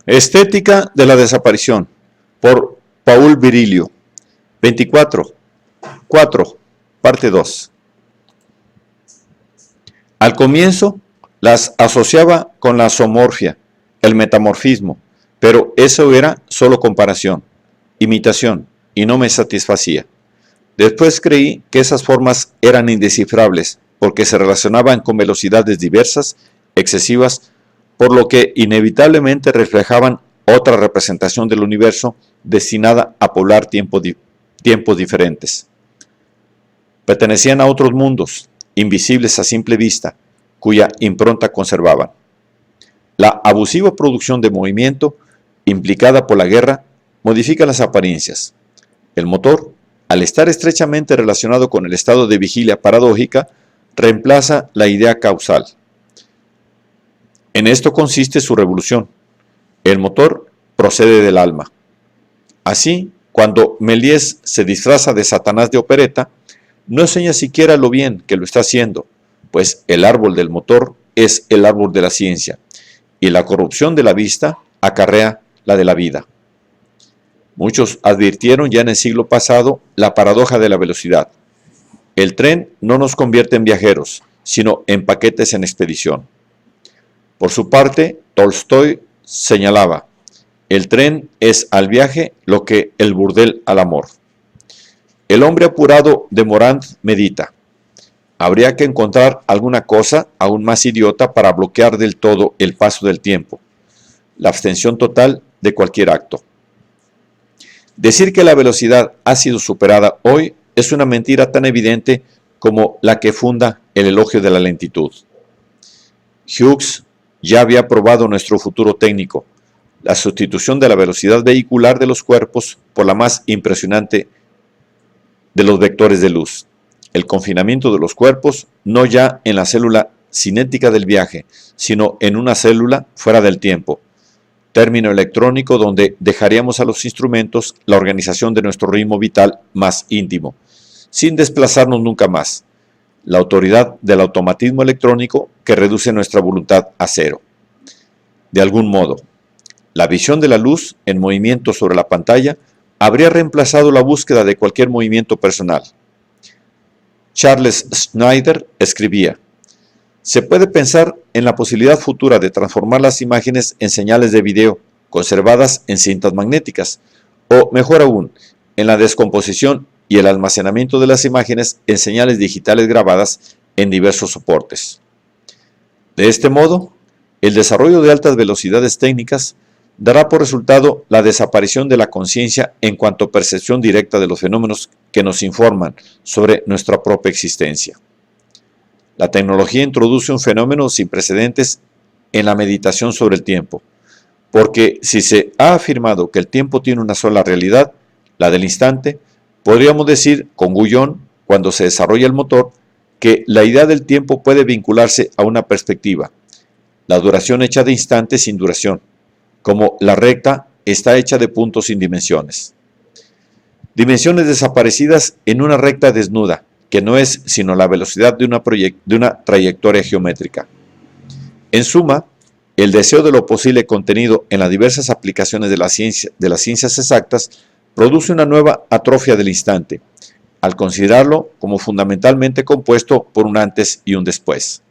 Estética de la desaparición, por Paul Virilio. 24. 4. Parte 2. Al comienzo las asociaba con la zoomorfia, el metamorfismo, pero eso era solo comparación, imitación, y no me satisfacía. Después creí que esas formas eran indescifrables, porque se relacionaban con velocidades diversas, excesivas, por lo que inevitablemente reflejaban otra representación del universo destinada a poblar tiempos diferentes. Pertenecían a otros mundos, invisibles a simple vista, cuya impronta conservaban. La abusiva producción de movimiento, implicada por la guerra, modifica las apariencias. El motor, al estar estrechamente relacionado con el estado de vigilia paradójica, reemplaza la idea causal. En esto consiste su revolución. El motor procede del alma. Así, cuando Méliès se disfraza de Satanás de opereta, no enseña siquiera lo bien que lo está haciendo, pues el árbol del motor es el árbol de la ciencia, y la corrupción de la vista acarrea la de la vida. Muchos advirtieron ya en el siglo pasado la paradoja de la velocidad. El tren no nos convierte en viajeros, sino en paquetes en expedición. Por su parte, Tolstoy señalaba: el tren es al viaje lo que el burdel al amor. El hombre apurado de Morand medita: habría que encontrar alguna cosa aún más idiota para bloquear del todo el paso del tiempo, la abstención total de cualquier acto. Decir que la velocidad ha sido superada hoy es una mentira tan evidente como la que funda el elogio de la lentitud. Hughes ya había probado nuestro futuro técnico, la sustitución de la velocidad vehicular de los cuerpos por la más impresionante de los vectores de luz, el confinamiento de los cuerpos no ya en la célula cinética del viaje, sino en una célula fuera del tiempo, término electrónico donde dejaríamos a los instrumentos la organización de nuestro ritmo vital más íntimo, sin desplazarnos nunca más, la autoridad del automatismo electrónico que reduce nuestra voluntad a cero. De algún modo, la visión de la luz en movimiento sobre la pantalla habría reemplazado la búsqueda de cualquier movimiento personal. Charles Schneider escribía: se puede pensar en la posibilidad futura de transformar las imágenes en señales de video conservadas en cintas magnéticas, o mejor aún, en la descomposición y el almacenamiento de las imágenes en señales digitales grabadas en diversos soportes. De este modo, el desarrollo de altas velocidades técnicas dará por resultado la desaparición de la conciencia en cuanto a percepción directa de los fenómenos que nos informan sobre nuestra propia existencia. La tecnología introduce un fenómeno sin precedentes en la meditación sobre el tiempo, porque si se ha afirmado que el tiempo tiene una sola realidad, la del instante, podríamos decir con Guyon, cuando se desarrolla el motor, que la idea del tiempo puede vincularse a una perspectiva, la duración hecha de instantes sin duración, como la recta está hecha de puntos sin dimensiones. Dimensiones desaparecidas en una recta desnuda, que no es sino la velocidad de una trayectoria geométrica. En suma, el deseo de lo posible contenido en las diversas aplicaciones de las ciencias exactas produce una nueva atrofia del instante, al considerarlo como fundamentalmente compuesto por un antes y un después.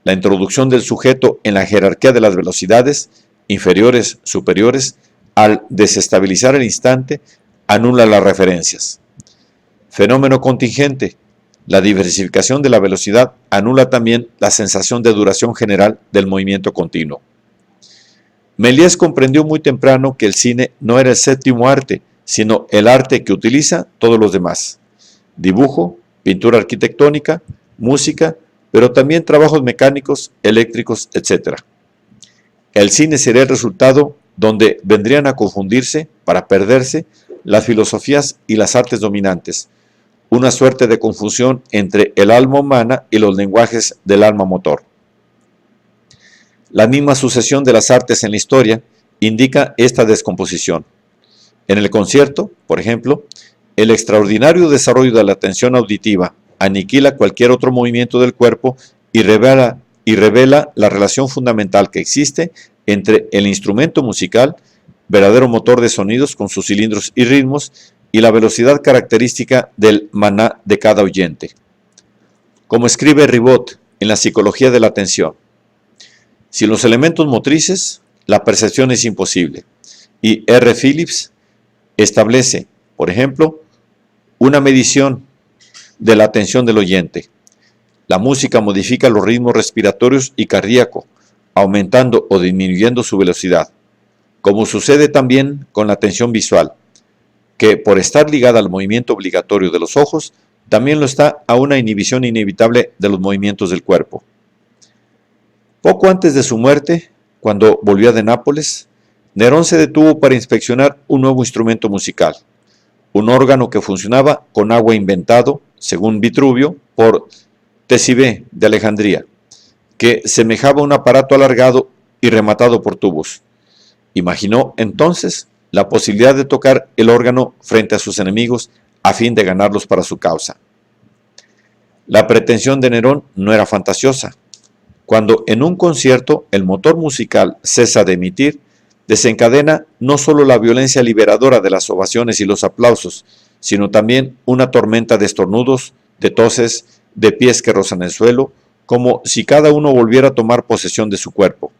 La introducción del sujeto en la jerarquía de las velocidades, inferiores, superiores, al desestabilizar el instante, anula las referencias. Fenómeno contingente. La diversificación de la velocidad anula también la sensación de duración general del movimiento continuo. Méliès comprendió muy temprano que el cine no era el séptimo arte, sino el arte que utiliza todos los demás. Dibujo, pintura arquitectónica, música, pero también trabajos mecánicos, eléctricos, etc. El cine sería el resultado donde vendrían a confundirse, para perderse, las filosofías y las artes dominantes, una suerte de confusión entre el alma humana y los lenguajes del alma motor. La misma sucesión de las artes en la historia indica esta descomposición. En el concierto, por ejemplo, el extraordinario desarrollo de la atención auditiva aniquila cualquier otro movimiento del cuerpo y revela la relación fundamental que existe entre el instrumento musical, verdadero motor de sonidos con sus cilindros y ritmos, y la velocidad característica del maná de cada oyente. Como escribe Ribot en la psicología de la atención, sin los elementos motrices, la percepción es imposible. Y R. Phillips establece, por ejemplo, una medición de la atención del oyente. La música modifica los ritmos respiratorios y cardíaco, aumentando o disminuyendo su velocidad, como sucede también con la atención visual, que por estar ligada al movimiento obligatorio de los ojos, también lo está a una inhibición inevitable de los movimientos del cuerpo. Poco antes de su muerte, cuando volvió de Nápoles, Nerón se detuvo para inspeccionar un nuevo instrumento musical, un órgano que funcionaba con agua inventado, según Vitruvio, por Ctesibé de Alejandría, que semejaba un aparato alargado y rematado por tubos. Imaginó entonces la posibilidad de tocar el órgano frente a sus enemigos a fin de ganarlos para su causa. La pretensión de Nerón no era fantasiosa. Cuando en un concierto el motor musical cesa de emitir, desencadena no solo la violencia liberadora de las ovaciones y los aplausos, sino también una tormenta de estornudos, de toses, de pies que rozan el suelo, como si cada uno volviera a tomar posesión de su cuerpo.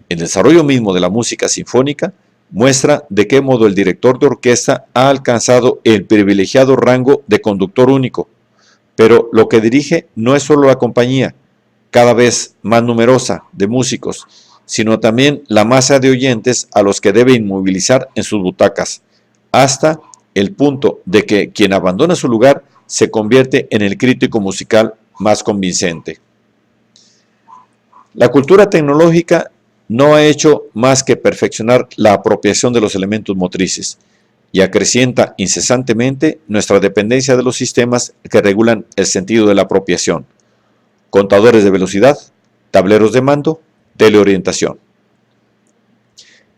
El desarrollo mismo de la música sinfónica muestra de qué modo el director de orquesta ha alcanzado el privilegiado rango de conductor único, pero lo que dirige no es solo la compañía, cada vez más numerosa, de músicos, sino también la masa de oyentes a los que debe inmovilizar en sus butacas, hasta el punto de que quien abandona su lugar se convierte en el crítico musical más convincente. La cultura tecnológica no ha hecho más que perfeccionar la apropiación de los elementos motrices y acrecienta incesantemente nuestra dependencia de los sistemas que regulan el sentido de la apropiación: contadores de velocidad, tableros de mando, teleorientación.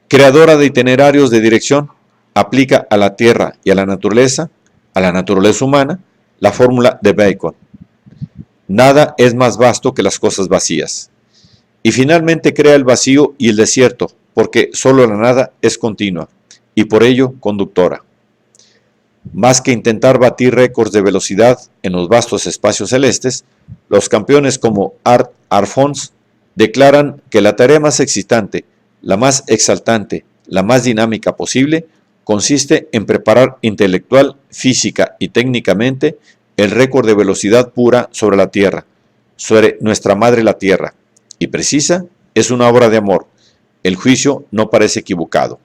Creadora de itinerarios de dirección, aplica a la Tierra y a la naturaleza humana, la fórmula de Bacon: nada es más vasto que las cosas vacías. Y finalmente crea el vacío y el desierto, porque solo la nada es continua, y por ello conductora. Más que intentar batir récords de velocidad en los vastos espacios celestes, los campeones como Art Alphonse declaran que la tarea más excitante, la más exaltante, la más dinámica posible, consiste en preparar intelectual, física y técnicamente el récord de velocidad pura sobre la Tierra, sobre nuestra madre la Tierra, y precisa, es una obra de amor. El juicio no parece equivocado.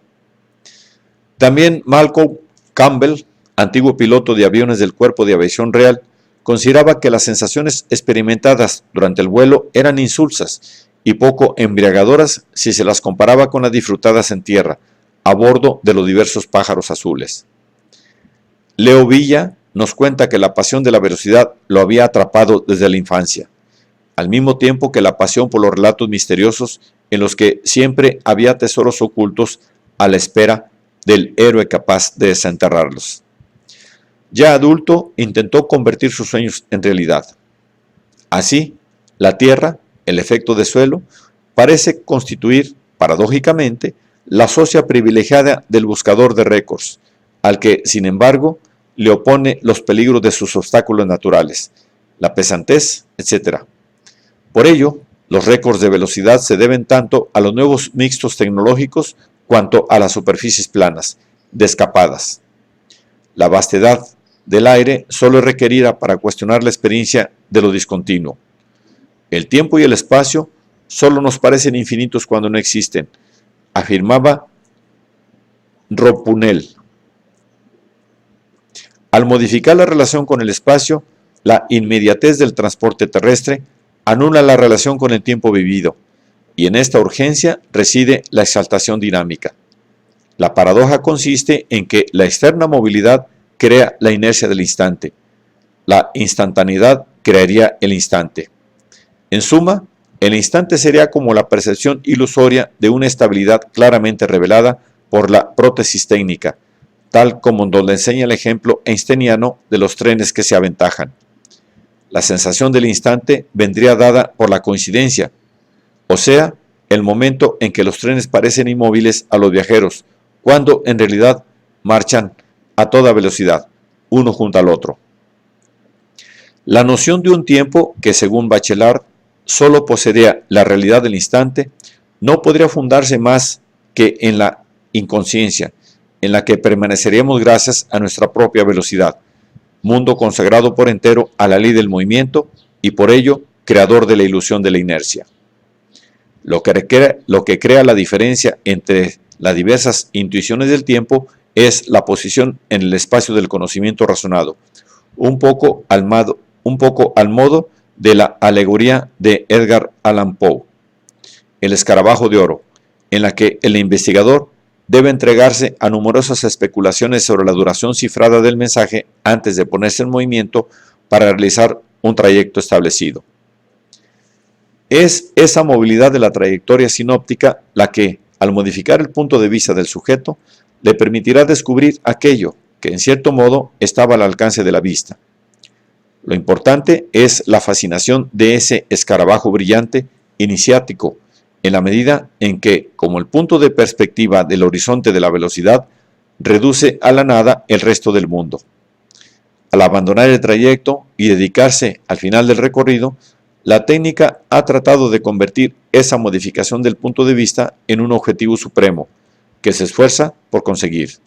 También Malcolm Campbell, antiguo piloto de aviones del Cuerpo de Aviación Real, consideraba que las sensaciones experimentadas durante el vuelo eran insulsas y poco embriagadoras si se las comparaba con las disfrutadas en tierra, a bordo de los diversos pájaros azules. Leo Villa nos cuenta que la pasión de la velocidad lo había atrapado desde la infancia, al mismo tiempo que la pasión por los relatos misteriosos en los que siempre había tesoros ocultos a la espera del héroe capaz de desenterrarlos. Ya adulto, intentó convertir sus sueños en realidad. Así, la Tierra, el efecto de suelo, parece constituir, paradójicamente, la socia privilegiada del buscador de récords, al que, sin embargo, le opone los peligros de sus obstáculos naturales, la pesantez, etc. Por ello, los récords de velocidad se deben tanto a los nuevos mixtos tecnológicos cuanto a las superficies planas, descapadas. La vastedad del aire solo es requerida para cuestionar la experiencia de lo discontinuo. El tiempo y el espacio solo nos parecen infinitos cuando no existen, afirmaba Ropunel. Al modificar la relación con el espacio, la inmediatez del transporte terrestre anula la relación con el tiempo vivido, y en esta urgencia reside la exaltación dinámica. La paradoja consiste en que la externa movilidad crea la inercia del instante. La instantaneidad crearía el instante. En suma, el instante sería como la percepción ilusoria de una estabilidad claramente revelada por la prótesis técnica, tal como nos lo enseña el ejemplo einsteiniano de los trenes que se aventajan. La sensación del instante vendría dada por la coincidencia, o sea, el momento en que los trenes parecen inmóviles a los viajeros, cuando en realidad marchan a toda velocidad, uno junto al otro. La noción de un tiempo que, según Bachelard, solo poseería la realidad del instante, no podría fundarse más que en la inconsciencia, en la que permaneceríamos gracias a nuestra propia velocidad, mundo consagrado por entero a la ley del movimiento y por ello creador de la ilusión de la inercia. Lo que crea la diferencia entre las diversas intuiciones del tiempo es la posición en el espacio del conocimiento razonado, un poco al modo de la alegoría de Edgar Allan Poe, El escarabajo de oro, en la que el investigador debe entregarse a numerosas especulaciones sobre la duración cifrada del mensaje antes de ponerse en movimiento para realizar un trayecto establecido. Es esa movilidad de la trayectoria sinóptica la que, al modificar el punto de vista del sujeto, le permitirá descubrir aquello que en cierto modo estaba al alcance de la vista. Lo importante es la fascinación de ese escarabajo brillante, iniciático, en la medida en que, como el punto de perspectiva del horizonte de la velocidad, reduce a la nada el resto del mundo. Al abandonar el trayecto y dedicarse al final del recorrido, la técnica ha tratado de convertir esa modificación del punto de vista en un objetivo supremo, que se esfuerza por conseguir.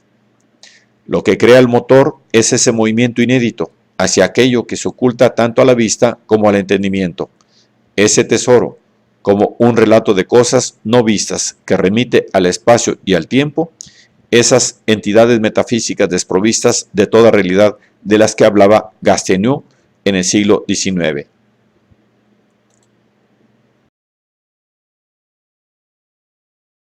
Lo que crea el motor es ese movimiento inédito hacia aquello que se oculta tanto a la vista como al entendimiento, ese tesoro, como un relato de cosas no vistas que remite al espacio y al tiempo, esas entidades metafísicas desprovistas de toda realidad de las que hablaba Gastineau en el siglo XIX.